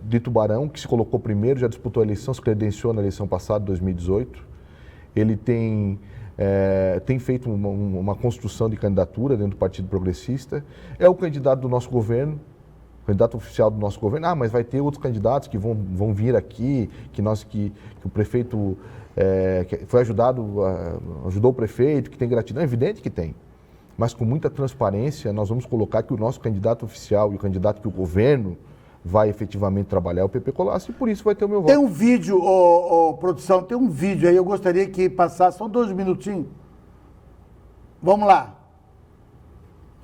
de Tubarão, que se colocou primeiro, já disputou a eleição, se credenciou na eleição passada, 2018. Ele tem feito uma construção de candidatura dentro do Partido Progressista. É o candidato do nosso governo, candidato oficial do nosso governo. Mas vai ter outros candidatos que vão vir aqui, que o prefeito que foi ajudou o prefeito, que tem gratidão. É evidente que tem. Mas com muita transparência, nós vamos colocar que o nosso candidato oficial e o candidato que o governo vai efetivamente trabalhar o Pepe Colasso e por isso vai ter o meu voto. Tem um vídeo, produção, tem um vídeo aí, eu gostaria que passasse só 2 minutinhos. Vamos lá.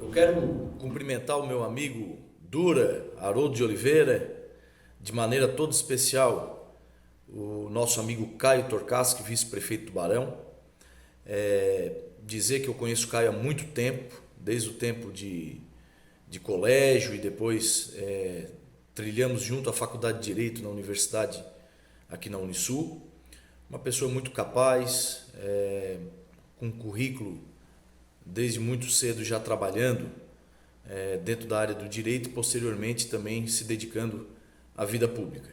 Eu quero cumprimentar o meu amigo Dura, Haroldo de Oliveira, de maneira toda especial, o nosso amigo Caio Torcaschi, vice-prefeito do Tubarão. Dizer que eu conheço o Caio há muito tempo, desde o tempo de colégio e depois trilhamos junto a Faculdade de Direito na Universidade, aqui na Unisul. Uma pessoa muito capaz, com um currículo desde muito cedo já trabalhando dentro da área do direito e posteriormente também se dedicando à vida pública.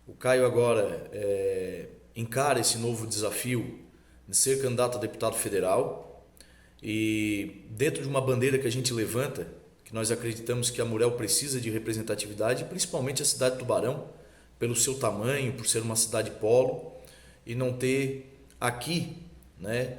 O Caio agora encara esse novo desafio de ser candidato a deputado federal e dentro de uma bandeira que a gente levanta, que nós acreditamos que a Murel precisa de representatividade, principalmente a cidade de Tubarão, pelo seu tamanho, por ser uma cidade polo e não ter aqui, né,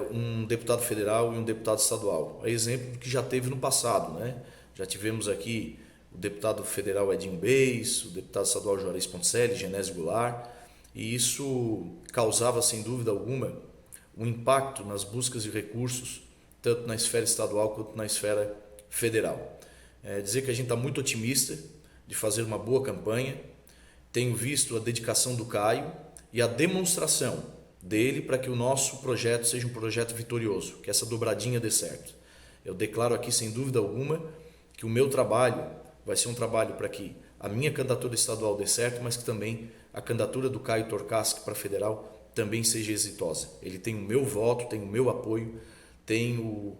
um deputado federal e um deputado estadual. É exemplo do que já teve no passado, né? Já tivemos aqui o deputado federal Edinho Beis, o deputado estadual Juarez Ponticelli, Genésio Goulart, e isso causava, sem dúvida alguma, um impacto nas buscas de recursos, tanto na esfera estadual quanto na esfera federal. Dizer que a gente está muito otimista de fazer uma boa campanha. Tenho visto a dedicação do Caio e a demonstração dele para que o nosso projeto seja um projeto vitorioso, que essa dobradinha dê certo. Eu declaro aqui, sem dúvida alguma, que o meu trabalho vai ser um trabalho para que a minha candidatura estadual dê certo, mas que também a candidatura do Caio Torcaschi para federal também seja exitosa. Ele tem o meu voto, tem o meu apoio, tem o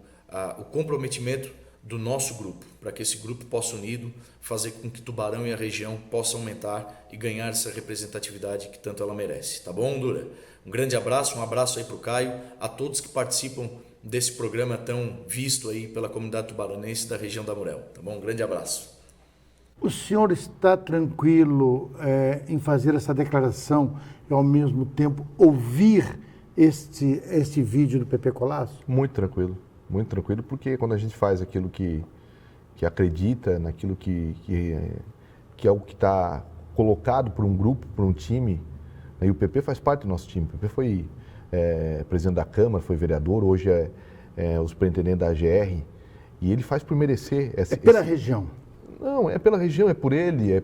comprometimento do nosso grupo, para que esse grupo possa unido fazer com que Tubarão e a região possam aumentar e ganhar essa representatividade que tanto ela merece. Tá bom, Dura? Um grande abraço, um abraço aí para o Caio, a todos que participam desse programa tão visto aí pela comunidade tubaronense da região da Murel. Tá bom? Um grande abraço. O senhor está tranquilo em fazer essa declaração e ao mesmo tempo ouvir este vídeo do Pepe Colasso? Muito tranquilo, porque quando a gente faz aquilo que acredita, naquilo que é o que está colocado por um grupo, por um time, e o Pepe faz parte do nosso time. O Pepe foi presidente da Câmara, foi vereador, hoje é o superintendente da AGR, e ele faz por merecer. Pela região? Não, é pela região, é por ele, é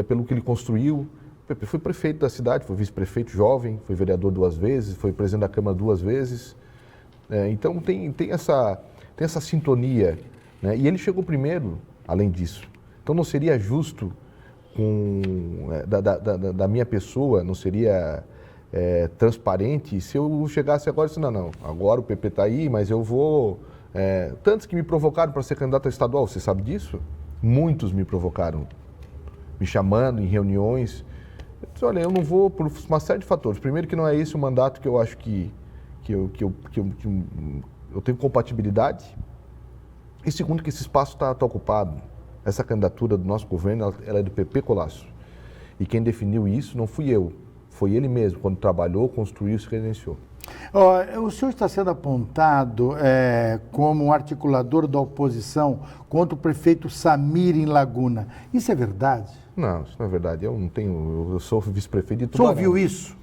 pelo que ele construiu. O Pepe foi prefeito da cidade, foi vice-prefeito jovem, foi vereador 2 vezes, foi presidente da Câmara 2 vezes. Então tem essa sintonia, né? E ele chegou primeiro, além disso. Então não seria justo da minha pessoa, não seria transparente se eu chegasse agora e disse, não, agora o Pepe está aí, mas eu vou... tantos que me provocaram para ser candidato a estadual, você sabe disso? Muitos me provocaram, me chamando em reuniões. Eu disse, olha, eu não vou por uma série de fatores. Primeiro que não é esse o mandato que eu acho que eu tenho compatibilidade. E segundo, que esse espaço está ocupado. Essa candidatura do nosso governo, ela é do PP Colasso. E quem definiu isso não fui eu, foi ele mesmo, quando trabalhou, construiu e se credenciou. O senhor está sendo apontado como um articulador da oposição contra o prefeito Samir em Laguna. Isso é verdade? Não, isso não é verdade. Eu não tenho. Eu sou vice-prefeito de Tubarão. O senhor ouviu isso?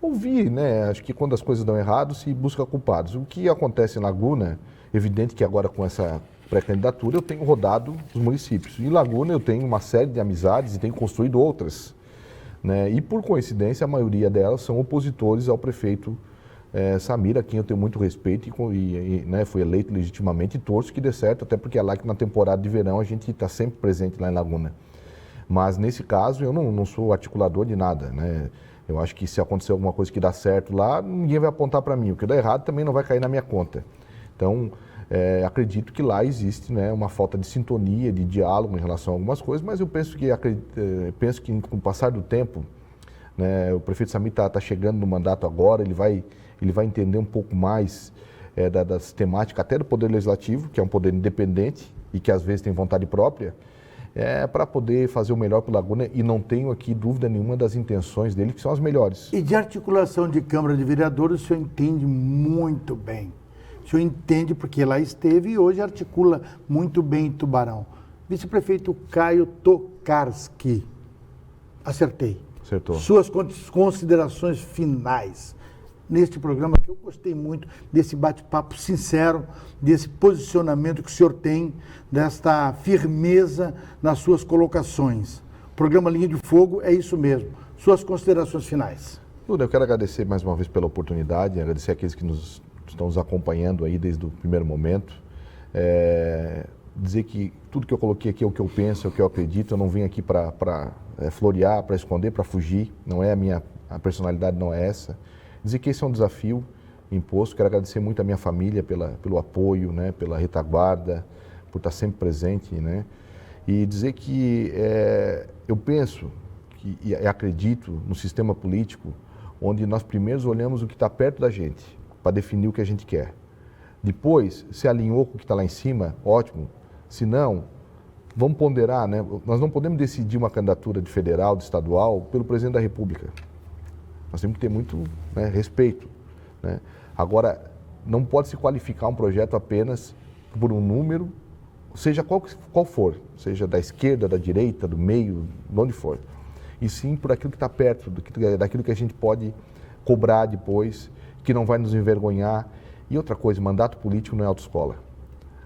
Ouvi, né? Acho que quando as coisas dão errado, se busca culpados. O que acontece em Laguna, evidente que agora com essa pré-candidatura eu tenho rodado os municípios. Em Laguna eu tenho uma série de amizades e tenho construído outras. Né? E por coincidência, a maioria delas são opositores ao prefeito Samir, a quem eu tenho muito respeito e né, foi eleito legitimamente e torço que dê certo, até porque é lá que na temporada de verão a gente está sempre presente lá em Laguna. Mas nesse caso eu não sou articulador de nada, né? Eu acho que se acontecer alguma coisa que dá certo lá, ninguém vai apontar para mim. O que dá errado também não vai cair na minha conta. Então, acredito que lá existe, né, uma falta de sintonia, de diálogo em relação a algumas coisas, mas eu penso que com o passar do tempo, né, o prefeito Samir está chegando no mandato agora, ele vai entender um pouco mais das temáticas, até do Poder Legislativo, que é um poder independente e que às vezes tem vontade própria, para poder fazer o melhor para o Laguna, e não tenho aqui dúvida nenhuma das intenções dele, que são as melhores. E de articulação de Câmara de Vereadores, o senhor entende muito bem. O senhor entende porque lá esteve e hoje articula muito bem em Tubarão. Vice-prefeito Caio Tokarski. Acertei. Acertou. Suas considerações finais neste programa, que eu gostei muito desse bate-papo sincero, desse posicionamento que o senhor tem, desta firmeza nas suas colocações. O programa Linha de Fogo é isso mesmo. Suas considerações finais. Lula, eu quero agradecer mais uma vez pela oportunidade, agradecer aqueles que estão nos acompanhando aí desde o primeiro momento. Dizer que tudo que eu coloquei aqui é o que eu penso, é o que eu acredito. Eu não vim aqui para florear, para esconder, para fugir. Não é a personalidade não é essa. Dizer que esse é um desafio imposto. Quero agradecer muito a minha família pelo apoio, né, pela retaguarda, por estar sempre presente, né? E dizer que eu penso e acredito no sistema político onde nós primeiro olhamos o que está perto da gente para definir o que a gente quer. Depois, se alinhou com o que está lá em cima, ótimo. Se não, vamos ponderar, né? Nós não podemos decidir uma candidatura de federal, de estadual, pelo presidente da República. Nós temos que ter muito, né, respeito. Né? Agora, não pode se qualificar um projeto apenas por um número, seja qual for, seja da esquerda, da direita, do meio, de onde for. E sim por aquilo que está perto, daquilo que a gente pode cobrar depois, que não vai nos envergonhar. E outra coisa, mandato político não é autoescola.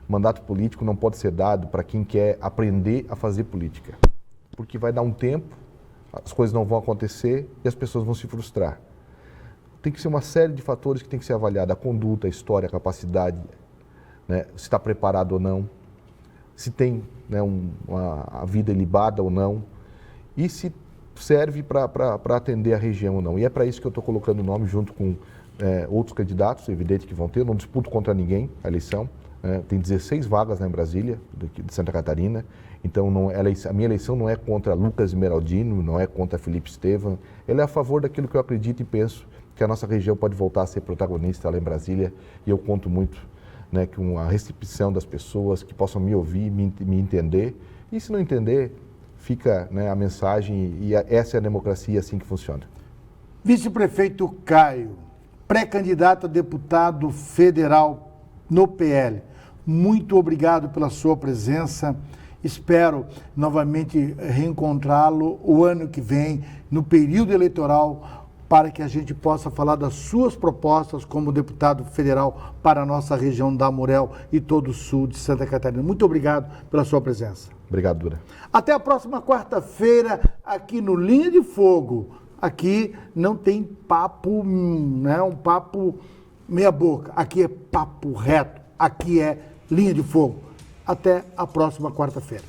Mandato político não pode ser dado para quem quer aprender a fazer política. Porque vai dar um tempo, as coisas não vão acontecer e as pessoas vão se frustrar. Tem que ser uma série de fatores que tem que ser avaliada: a conduta, a história, a capacidade, né? Se está preparado ou não, se tem, né, a vida ilibada ou não, e se serve para atender a região ou não. E é para isso que eu estou colocando o nome junto com outros candidatos, evidente que vão ter. Eu não disputo contra ninguém a eleição. Tem 16 vagas lá em Brasília, de Santa Catarina. Então, a minha eleição não é contra Lucas Esmeraldino, não é contra Felipe Estevam. Ela é a favor daquilo que eu acredito e penso, que a nossa região pode voltar a ser protagonista lá em Brasília. E eu conto muito, né, com a recepção das pessoas, que possam me ouvir, me entender. E se não entender, fica, né, a mensagem, e essa é a democracia, assim que funciona. Vice-prefeito Caio, pré-candidato a deputado federal no PL. Muito obrigado pela sua presença. Espero novamente reencontrá-lo o ano que vem, no período eleitoral, para que a gente possa falar das suas propostas como deputado federal para a nossa região da Amurel e todo o sul de Santa Catarina. Muito obrigado pela sua presença. Obrigado, Dura. Até a próxima quarta-feira, aqui no Linha de Fogo. Aqui não tem papo, né, um papo meia boca. Aqui é papo reto. Aqui é Linha de Fogo. Até a próxima quarta-feira.